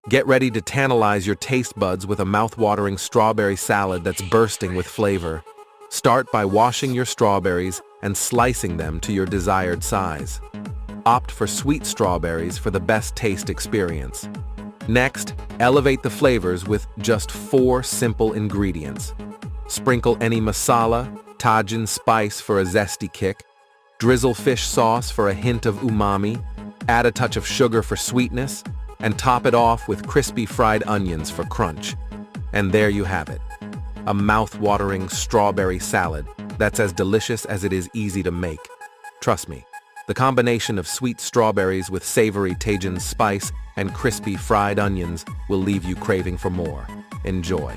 Get ready to tantalize your taste buds with a mouth-watering strawberry salad that's bursting with flavor. Start by washing your strawberries and slicing them to your desired size. Opt for sweet strawberries for the best taste experience. Next, elevate the flavors with just 4 simple ingredients. Sprinkle any masala, Tajin spice for a zesty kick, drizzle fish sauce for a hint of umami, add a touch of sugar for sweetness, and top it off with crispy fried onions for crunch. And there you have it, a mouth-watering strawberry salad that's as delicious as it is easy to make. Trust me, the combination of sweet strawberries with savory Tajin spice and crispy fried onions will leave you craving for more. Enjoy.